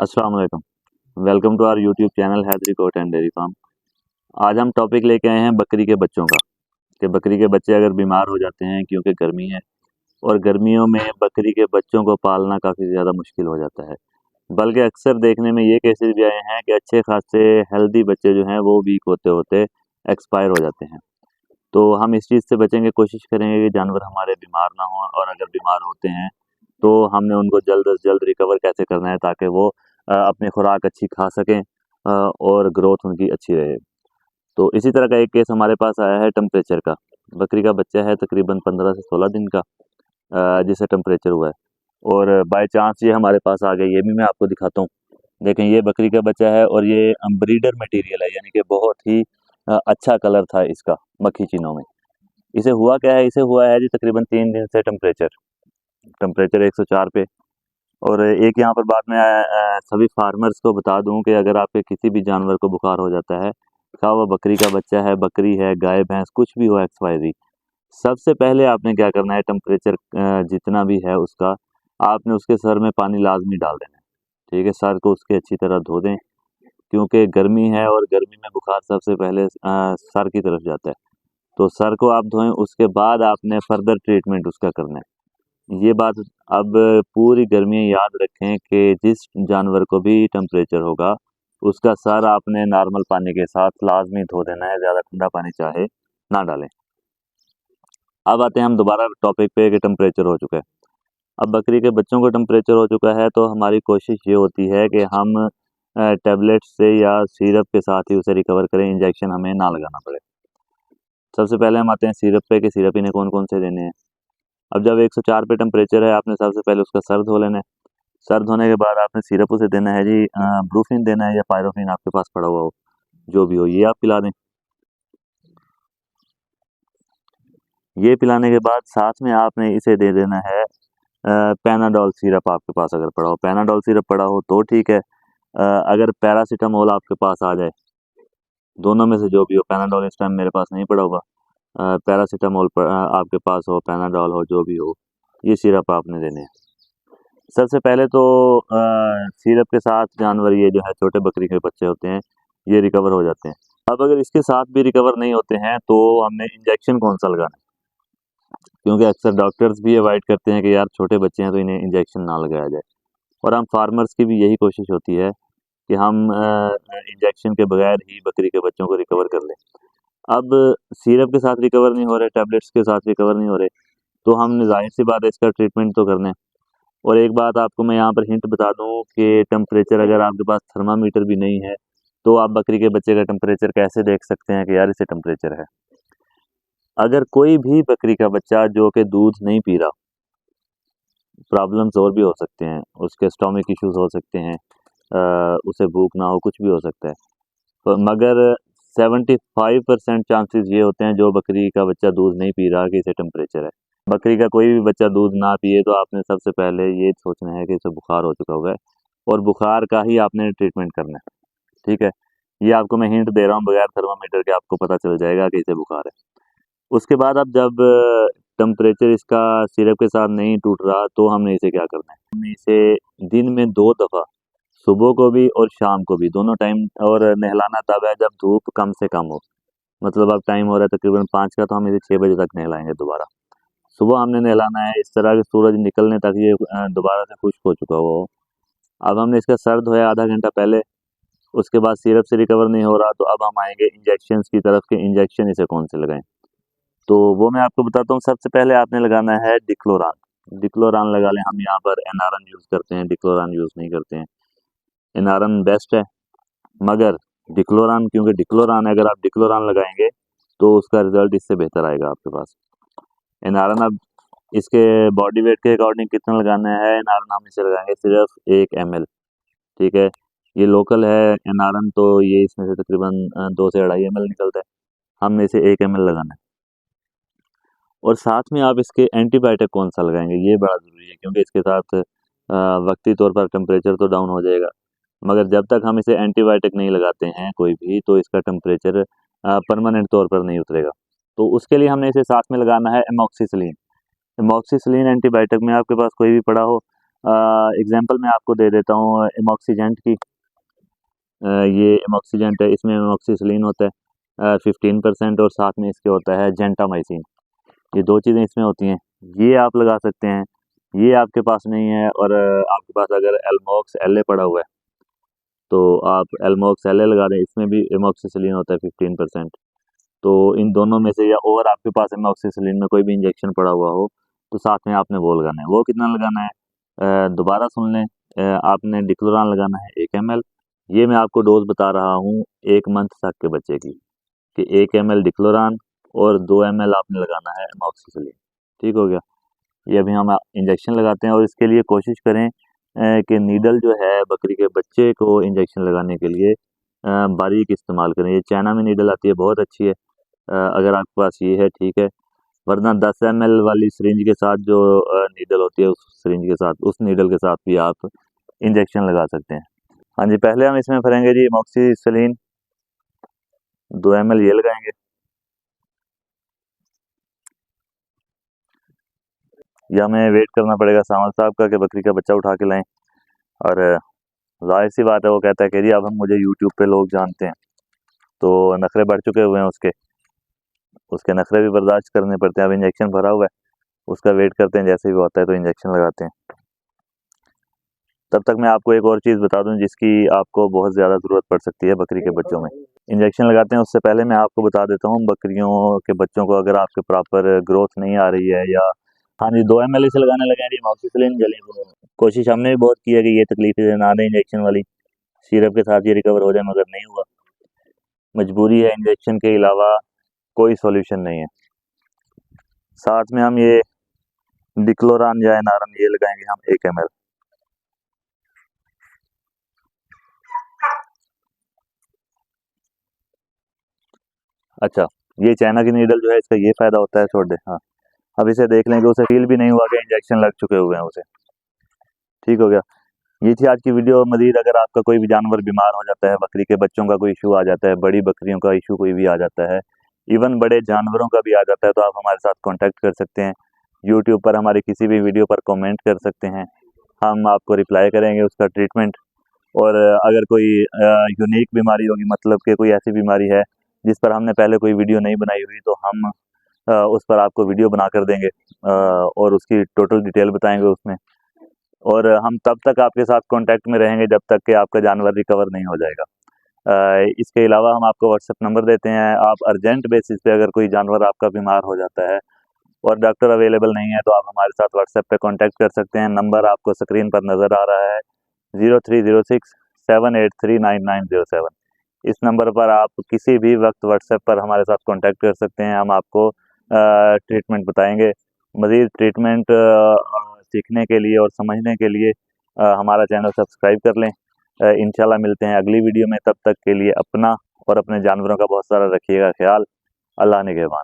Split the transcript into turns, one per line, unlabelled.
अस्सलाम वालेकुम। Welcome to our YouTube channel Haidari goat and dairy farm. आज हम टॉपिक लेके आए हैं बकरी के बच्चों का, कि बकरी के बच्चे अगर बीमार हो जाते हैं क्योंकि गर्मी है और गर्मियों में बकरी के बच्चों को पालना काफ़ी ज़्यादा मुश्किल हो जाता है। बल्कि अक्सर देखने में ये केसेस भी आए हैं कि अच्छे खासे हेल्दी बच्चे जो हैं वो वीक होते होते एक्सपायर हो जाते हैं। तो हम इस चीज़ से बचेंगे, कोशिश करेंगे कि जानवर हमारे बीमार ना हों, और अगर बीमार होते हैं तो हमने उनको जल्द से जल्द रिकवर कैसे करना है ताकि वो अपनी खुराक अच्छी खा सकें और ग्रोथ उनकी अच्छी रहे। तो इसी तरह का एक केस हमारे पास आया है टेम्परेचर का। बकरी का बच्चा है तकरीबन 15 से 16 दिन का, जिसे टेम्परेचर हुआ है और बाय चांस ये हमारे पास आ गया। ये भी मैं आपको दिखाता हूँ। देखें, ये बकरी का बच्चा है और ये ब्रीडर मटेरियल है, यानी कि बहुत ही अच्छा कलर था इसका मक्खी चीनों में। इसे हुआ क्या है, इसे हुआ है जी तकरीबन 3 दिन से टेम्परेचर टेम्परेचर 104 पे। और एक यहाँ पर बात मैं सभी फार्मर्स को बता दूं कि अगर आपके किसी भी जानवर को बुखार हो जाता है, चाहे वो बकरी का बच्चा है, बकरी है, गाय भैंस कुछ भी हो, XYZ, सबसे पहले आपने क्या करना है, टेम्परेचर जितना भी है उसका आपने उसके सर में पानी लाजमी डाल देना है। ठीक है, सर को उसके अच्छी तरह धो दें, क्योंकि गर्मी है और गर्मी में बुखार सबसे पहले सर की तरफ जाता है। तो सर को आप धोएं, उसके बाद आपने फर्दर ट्रीटमेंट उसका करना है। ये बात अब पूरी गर्मी याद रखें कि जिस जानवर को भी टेम्परेचर होगा उसका सर आपने नॉर्मल पानी के साथ लाजमी धो देना है, ज़्यादा ठंडा पानी चाहे ना डालें। अब आते हैं हम दोबारा टॉपिक पे कि टेम्परेचर हो चुका है। अब बकरी के बच्चों को टेम्परेचर हो चुका है तो हमारी कोशिश ये होती है कि हम टैबलेट से या सिरप के साथ ही उसे रिकवर करें, इंजेक्शन हमें ना लगाना पड़े। सबसे पहले हम आते हैं सिरप पे कि सिरप इन्हें कौन कौन से देने हैं। अब जब 104 पे टेम्परेचर है, आपने सबसे पहले उसका सर धो लेना है। सर धोने के बाद आपने सिरप उसे देना है जी, ब्रूफिन देना है या पायरोफिन आपके पास पड़ा हुआ हो, जो भी हो, ये आप पिला दें। ये पिलाने के बाद साथ में आपने इसे दे देना है पैनाडोल सिरप। आपके पास अगर पड़ा हो, पैनाडोल सिरप पड़ा हो तो ठीक है। अगर पैरासीटामोल आपके पास आ जाए, दोनों में से जो भी हो, पैनाडोल इस टाइम मेरे पास नहीं पड़ा हुआ, पैरासीटामोल आपके पास हो, पैनाडोल हो, जो भी हो, ये सिरप आपने देने हैं। सबसे पहले तो सिरप के साथ जानवर ये जो है छोटे बकरी के बच्चे होते हैं ये रिकवर हो जाते हैं। अब अगर इसके साथ भी रिकवर नहीं होते हैं तो हमने इंजेक्शन कौन सा लगाना है, क्योंकि अक्सर डॉक्टर्स भी अवॉइड करते हैं कि यार छोटे बच्चे हैं तो इन्हें इंजेक्शन ना लगाया जाए, और हम फार्मर्स की भी यही कोशिश होती है कि हम इंजेक्शन के बगैर ही बकरी के बच्चों को रिकवर कर लें। अब सिरप के साथ रिकवर नहीं हो रहे, टैबलेट्स के साथ रिकवर नहीं हो रहे, तो हमने जाहिर सी बात है इसका ट्रीटमेंट तो करना है। और एक बात आपको मैं यहाँ पर हिंट बता दूँ कि टेम्परेचर अगर आपके पास थर्मामीटर भी नहीं है तो आप बकरी के बच्चे का टेम्परेचर कैसे देख सकते हैं कि यार इसे टेम्परेचर है। अगर कोई भी बकरी का बच्चा जो कि दूध नहीं पी रहा, प्रॉब्लम्स और भी हो सकते हैं, उसके स्टोमिक इश्यूज हो सकते हैं, उसे भूख ना हो, कुछ भी हो सकता है, तो मगर 75% चांसेस ये होते हैं जो बकरी का बच्चा दूध नहीं पी रहा कि इसे टेम्परेचर है। बकरी का कोई भी बच्चा दूध ना पिए तो आपने सबसे पहले ये सोचना है कि इसे बुखार हो चुका हुआ है, और बुखार का ही आपने ट्रीटमेंट करना है। ठीक है, ये आपको मैं हिंट दे रहा हूँ, बगैर थर्मामीटर के आपको पता चल जाएगा कि इसे बुखार है। उसके बाद अब जब टेम्परेचर इसका सिरप के साथ नहीं टूट रहा तो हमने इसे क्या करना है, हमने इसे दिन में 2 दफ़ा, सुबह को भी और शाम को भी, दोनों टाइम, और नहलाना तब है जब धूप कम से कम हो। मतलब अब टाइम हो रहा है तकरीबन 5 का, तो हम इसे 6 बजे तक नहलाएंगे दोबारा। सुबह हमने नहलाना है इस तरह के सूरज निकलने तक ये दोबारा से खुश्क हो चुका हुआ हो। अब हमने इसका सर धोया आधा घंटा पहले, उसके बाद सिरप से रिकवर नहीं हो रहा तो अब हम आएंगे इंजेक्शन की तरफ के इंजेक्शन इसे कौन से लगाएं। तो वो मैं आपको बताता हूँ। सबसे पहले आपने लगाना है डिक्लोरान। डिक्लोरान लगा लें, हम यहाँ पर एनारन यूज़ करते हैं, डिक्लोरान यूज़ नहीं करते हैं। एनारन बेस्ट है, मगर डिक्लोरान, क्योंकि डिक्लोरान अगर आप डिक्लोरान लगाएंगे तो उसका रिजल्ट इससे बेहतर आएगा आपके पास। एनारन अब इसके बॉडी वेट के अकॉर्डिंग कितना लगाना है, एनारन हम इसे लगाएंगे सिर्फ 1 ml। ठीक है, ये लोकल है एनारन, तो ये इसमें से तकरीबन 2 से 2.5 ml निकलता है। हमने इसे 1 ml लगाना है। और साथ में आप इसके एंटीबायोटिक कौन सा लगाएंगे, ये बड़ा ज़रूरी है, क्योंकि इसके साथ वक्ती तौर पर टेम्परेचर तो डाउन हो जाएगा, मगर जब तक हम इसे एंटीबायोटिक नहीं लगाते हैं कोई भी, तो इसका टेम्परेचर परमानेंट तौर पर नहीं उतरेगा। तो उसके लिए हमने इसे साथ में लगाना है एमॉक्सिसिलिन। एमॉक्सिसिलिन एंटीबायोटिक में आपके पास कोई भी पड़ा हो, एग्जांपल मैं आपको दे देता हूँ एमॉक्सीजेंट की। ये एमॉक्सीजेंट है, इसमें एमॉक्सिसिलिन होता है 15% और साथ में इसके होता है जेंटामाइसिन। ये 2 चीज़ें इसमें होती हैं, ये आप लगा सकते हैं। ये आपके पास नहीं है और आपके पास अगर एल्मॉक्स एल पड़ा हुआ है तो आप एल्मॉक्स एल लगा दें, इसमें भी एमॉक्सिसिलिन होता है 15%। तो इन दोनों में से या और आपके पास एमॉक्सिसिलिन में कोई भी इंजेक्शन पड़ा हुआ हो तो साथ में आपने वो लगाना है। वो कितना लगाना है दोबारा सुन लें। आपने डिक्लोरान लगाना है 1 ml। ये मैं आपको डोज बता रहा हूँ 1 मंथ तक के बच्चे की, कि 1 ml डिक्लोरान और 2 ml आपने लगाना है एमॉक्सिसिलिन। ठीक हो गया। ये अभी हम इंजेक्शन लगाते हैं और इसके लिए कोशिश करें कि नीडल जो है बकरी के बच्चे को इंजेक्शन लगाने के लिए बारीक इस्तेमाल करें। ये चाइना में नीडल आती है, बहुत अच्छी है। अगर आपके पास ये है ठीक है, वरना 10 ml वाली सिरिंज के साथ जो नीडल होती है उस सिरिंज के साथ, उस नीडल के साथ भी आप इंजेक्शन लगा सकते हैं। हाँ जी, पहले हम इसमें भरेंगे जी एमॉक्सिसिलिन 2 ml ये लगाएंगे, या हमें वेट करना पड़ेगा सामल साहब का कि बकरी का बच्चा उठा के लाएं। और जाहिर सी बात है, वो कहता है कि जी अब हम मुझे यूट्यूब पे लोग जानते हैं, तो नखरे बढ़ चुके हुए हैं उसके उसके नखरे भी बर्दाश्त करने पड़ते हैं। अब इंजेक्शन भरा हुआ है, उसका वेट करते हैं, जैसे भी होता है तो इंजेक्शन लगाते हैं। तब तक मैं आपको एक और चीज़ बता दूं जिसकी आपको बहुत ज़्यादा ज़रूरत पड़ सकती है बकरी के बच्चों में। इंजेक्शन लगाते हैं उससे पहले मैं आपको बता देता हूँ, बकरियों के बच्चों को अगर आपके प्रॉपर ग्रोथ नहीं आ रही है या हाँ जी 2 ml से लगाने लगे हैं जी एमॉक्सिसिलिन जले वो। कोशिश हमने भी बहुत की है कि ये तकलीफें ना दें इंजेक्शन वाली, सिरप के साथ ये रिकवर हो जाए, मगर नहीं हुआ। मजबूरी है, इंजेक्शन के अलावा कोई सॉल्यूशन नहीं है। साथ में हम ये डिक्लोरान या एनारन ये लगाएंगे हम 1 ml। अच्छा, ये चाइना की नीडल जो है इसका ये फायदा होता है, छोड़ दे। हाँ, अब इसे देख लें कि उसे फील भी नहीं हुआ कि इंजेक्शन लग चुके हुए हैं उसे। ठीक हो गया। ये थी आज की वीडियो। मजीद अगर आपका कोई भी जानवर बीमार हो जाता है, बकरी के बच्चों का कोई इशू आ जाता है, बड़ी बकरियों का इशू कोई भी आ जाता है, इवन बड़े जानवरों का भी आ जाता है, तो आप हमारे साथ कांटेक्ट कर सकते हैं। यूट्यूब पर हमारी किसी भी वीडियो पर कमेंट कर सकते हैं, हम आपको रिप्लाई करेंगे उसका ट्रीटमेंट। और अगर कोई यूनिक बीमारी होगी, मतलब कि कोई ऐसी बीमारी है जिस पर हमने पहले कोई वीडियो नहीं बनाई हुई, तो हम उस पर आपको वीडियो बना कर देंगे और उसकी टोटल डिटेल बताएंगे उसमें। और हम तब तक आपके साथ कांटेक्ट में रहेंगे जब तक कि आपका जानवर रिकवर नहीं हो जाएगा। इसके अलावा हम आपको व्हाट्सएप नंबर देते हैं, आप अर्जेंट बेसिस पे अगर कोई जानवर आपका बीमार हो जाता है और डॉक्टर अवेलेबल नहीं है तो आप हमारे साथ व्हाट्सएप पे कांटेक्ट कर सकते हैं। नंबर आपको स्क्रीन पर नज़र आ रहा है 030678399907। इस नंबर पर आप किसी भी वक्त व्हाट्सएप पर हमारे साथ कांटेक्ट कर सकते हैं, हम आपको ट्रीटमेंट बताएंगे। मज़ीद ट्रीटमेंट सीखने के लिए और समझने के लिए हमारा चैनल सब्सक्राइब कर लें। इंशाल्लाह मिलते हैं अगली वीडियो में, तब तक के लिए अपना और अपने जानवरों का बहुत सारा रखिएगा ख्याल। अल्लाह निगहबान।